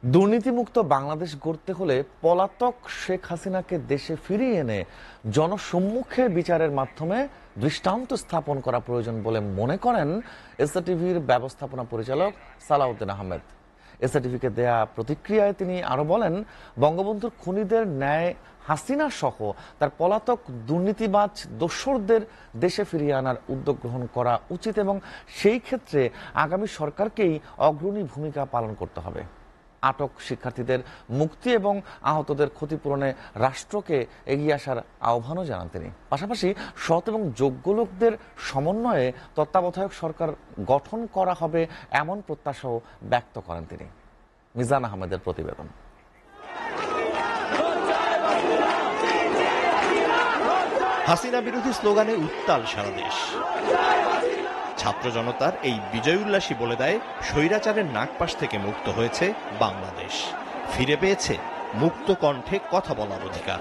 দুর্নীতিমুক্ত বাংলাদেশ গড়তে হলে পলাতক শেখ হাসিনাকে দেশে ফিরিয়ে এনে জনসম্মুখে বিচারের মাধ্যমে দৃষ্টান্ত স্থাপন করা প্রয়োজন বলে মনে করেন এসএটিভির ব্যবস্থাপনা পরিচালক সালাউদ্দিন আহমেদ। এসএটিভিকে দেয়া প্রতিক্রিয়ায় তিনি আরো বলেন, বঙ্গবন্ধুর খুনিদের ন্যায় হাসিনা সহ তার পলাতক দুর্নীতিবাজ দোসরদের দেশে ফিরিয়ে আনার উদ্যোগ গ্রহণ করা উচিত এবং সেই ক্ষেত্রে আগামী সরকারকেই অগ্রণী ভূমিকা পালন করতে হবে। আটক শিক্ষার্থীদের মুক্তি এবং আহতদের ক্ষতিপূরণে রাষ্ট্রকে এগিয়ে আসার আহ্বানও জানান তিনি। পাশাপাশি সৎ এবং যোগ্য লোকদের সমন্বয়ে তত্ত্বাবধায়ক সরকার গঠন করা হবে এমন প্রত্যাশাও ব্যক্ত করেন তিনি। মিজান আহমেদের প্রতিবেদন। হাসিনা বিরোধী স্লোগানে উত্তাল সারা দেশ। ছাত্র জনতার এই বিজয় উল্লাসই বলে দেয়, স্বৈরাচারের নাগপাশ থেকে মুক্ত হয়েছে বাংলাদেশ, ফিরে পেয়েছে মুক্ত কণ্ঠে কথা বলার অধিকার।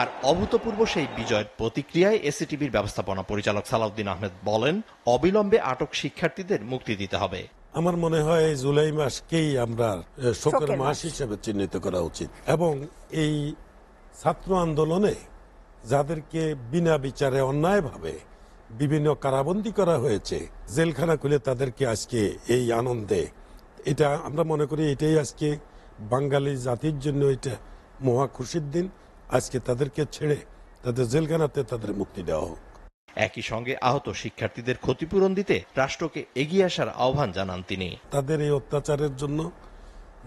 আর অভূতপূর্ব সেই বিজয়ের প্রতিক্রিয়ায় এসএটিভির ব্যবস্থাপনা পরিচালক সালাউদ্দিন আহমেদ বলেন, অবিলম্বে আটক শিক্ষার্থীদের মুক্তি দিতে হবে। আমার মনে হয় জুলাই মাসকেই আমরা শোকের মাস হিসেবে চিহ্নিত করা উচিত এবং এই ছাত্র আন্দোলনে যাদেরকে বিনা বিচারে অন্যায়ভাবে বিভিন্ন কারাবন্দী করা হয়েছে, জেলখানা খুলে তাদেরকে আজকে এই আনন্দে, এটা আমরা মনে করি এটাই আজকে বাঙালি জাতির জন্য এটা মহা খুশির দিন। আজকে তাদেরকে ছেড়ে তাদের জেলখানাতে তাদের মুক্তি দেওয়া হোক। একই সঙ্গে আহত শিক্ষার্থীদের ক্ষতিপূরণ দিতে রাষ্ট্রকে এগিয়ে আসার আহ্বান জানান তিনি। তাদের এই অত্যাচারের জন্য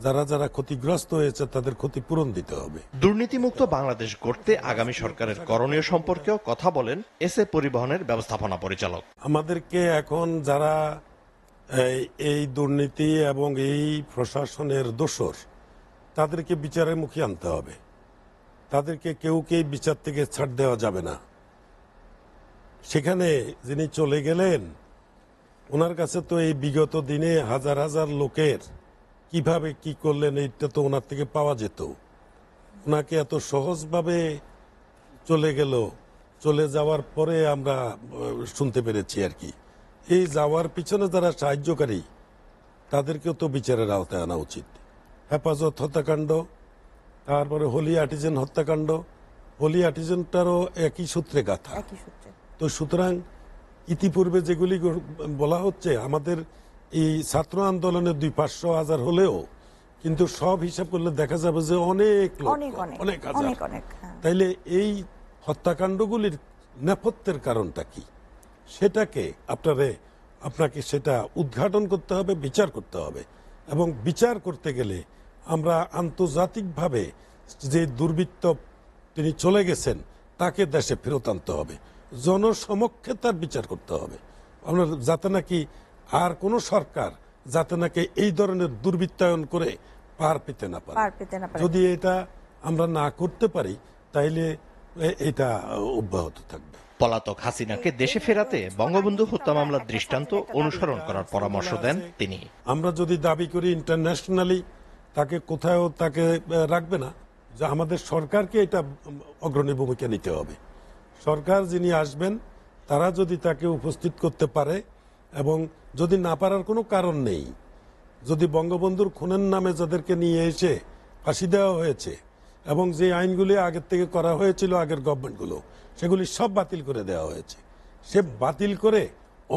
যারা যারা ক্ষতিগ্রস্ত হয়েছে তাদের ক্ষতিপূরণ দিতে হবে। দুর্নীতিমুক্ত বাংলাদেশ গড়তে আগামী সরকারের করণীয় সম্পর্কেও কথা বলেন এসএ পরিবহনের ব্যবস্থাপনা পরিচালক। আমাদেরকে এখন যারা এই দুর্নীতি এবং এই প্রশাসনের দোষর, তাদেরকে বিচারের মুখে আনতে হবে। তাদেরকে কেউকেই বিচার থেকে ছাড় দেওয়া যাবে না। সেখানে যিনি চলে গেলেন, ওনার কাছে তো এই বিগত দিনে হাজার হাজার লোকের কিভাবে কি করলেন এইটা তো ওনার থেকে পাওয়া যেত। ওনাকে এত সহজভাবে চলে গেল, চলে যাওয়ার পরে আমরা শুনতে পেরেছি আর কি। এই যাওয়ার পিছনে যারা সাহায্যকারী তাদেরকেও তো বিচারের আওতায় আনা উচিত। হেফাজত হত্যাকাণ্ড, তারপরে হোলি আর্টিজেন হত্যাকাণ্ড, হোলি আর্টিজেনটারও একই সূত্রে গাথা। তো সুতরাং ইতিপূর্বে যেগুলি বলা হচ্ছে, আমাদের এই ছাত্র আন্দোলনের 200-500 হলেও কিন্তু সব হিসাব করলে দেখা যাবে যে অনেক হাজার। তাইলে এই হত্যাকাণ্ডগুলির নেপথ্যের কারণটা কি, সেটাকে আপনাকে সেটা উদ্ঘাটন করতে হবে, বিচার করতে হবে। এবং বিচার করতে গেলে আমরা আন্তর্জাতিকভাবে যে দুর্বৃত্ত তিনি চলে গেছেন তাকে দেশে ফেরত আনতে হবে, জনসমক্ষে তার বিচার করতে হবে। আমরা যাতে নাকি আর কোন সরকার যাতে নাকি এই ধরনের দুর্বৃত্তায়ন করে পার পেতে না পারে। যদি এটা আমরা না করতে পারি তাইলে এটা অব্যাহত থাকবে। পলাতক হাসিনাকে দেশে ফেরাতে বঙ্গবন্ধু হত্যা মামলার দৃষ্টান্ত অনুসরণ করার পরামর্শ দেন তিনি। আমরা যদি দাবি করি ইন্টারন্যাশনালি তাকে কোথাও তাকে রাখবে না, যে আমাদের সরকারকে এটা অগ্রণী ভূমিকা নিতে হবে। সরকার যিনি আসবেন তারা যদি তাকে উপস্থিত করতে পারে এবং যদি না পারার কোনো কারণ নেই, যদি বঙ্গবন্ধুর খুনের নামে যাদেরকে নিয়ে এসে ফাঁসি দেওয়া হয়েছে এবং যে আইনগুলি আগের থেকে করা হয়েছিল আগের গভর্নমেন্টগুলো, সেগুলি সব বাতিল করে দেওয়া হয়েছে। সে বাতিল করে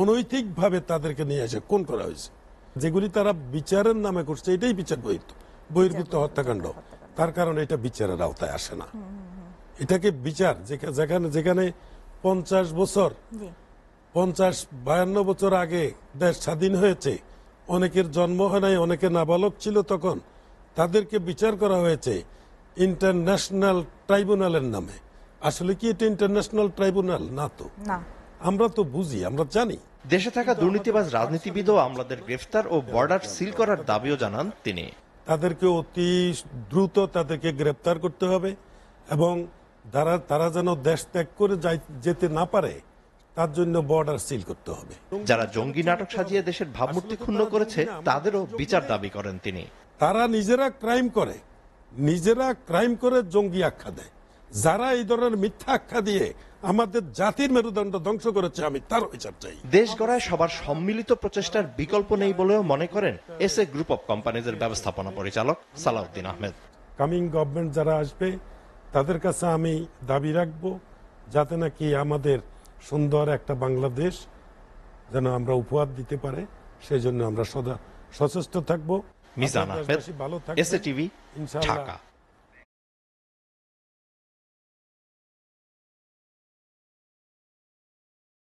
অনৈতিকভাবে তাদেরকে নিয়ে এসে খুন করা হয়েছে, যেগুলি তারা বিচারের নামে করছে, এটাই বিচার বহির্ভূত হত্যাকাণ্ড। তার কারণে এটা বিচারের আওতায় আসে না। এটাকে বিচার যেখানে 50-52 বছর আগে দেশ স্বাধীন হয়েছে, অনেকের জন্ম হয় নাই, অনেকে নাবালক ছিল তখন, তাদেরকে বিচার করা হয়েছে ইন্টারন্যাশনাল ট্রাইব্যুনালের নামে। আসলে কি এটা ইন্টারন্যাশনাল ট্রাইব্যুনাল না? তো আমরা তো বুঝি, আমরা জানি। দেশে থাকা দুর্নীতিবাজ রাজনীতিবিদ ও আমলাদের গ্রেফতার ও বর্ডার সিল করার দাবিও জানান তিনি। তাদেরকে অতি দ্রুত তাদেরকে গ্রেফতার করতে হবে এবং তারা যেন দেশ ত্যাগ করে যেতে না পারে তার জন্য বর্ডার সিল করতে হবে। যারা জঙ্গি নাটক সাজিয়ে দেশের ভাবমূর্তি ক্ষুণ্ণ করেছে তাদেরও বিচার দাবি করেন তিনি। তারা নিজেরা ক্রাইম করে জঙ্গি আখ্যা দেয়। যারা এই ধরনের মিথ্যা আখ্যা দিয়ে আমাদের জাতির মেরুদণ্ড ধ্বংস করেছে, আমি তার বিচার চাই। দেশ গড়ায় সবার সম্মিলিত প্রচেষ্টার বিকল্প নেই বলেও মনে করেন এসএ গ্রুপ অব কোম্পানিজের ব্যবস্থাপনা পরিচালক সালাউদ্দিন আহমেদ। কামিং গভর্নমেন্ট যারা আসবে তাদের কাছে আমি দাবি রাখবো যাতে নাকি আমাদের সুন্দর একটা বাংলাদেশ যেন আমরা উপহার দিতে পারে, সেই জন্য আমরা সদা সচেষ্ট থাকবো। মিজান আহমেদ, ভালো থাকবেন এসএ টিভি, ইনশাআল্লাহ। ঢাকা।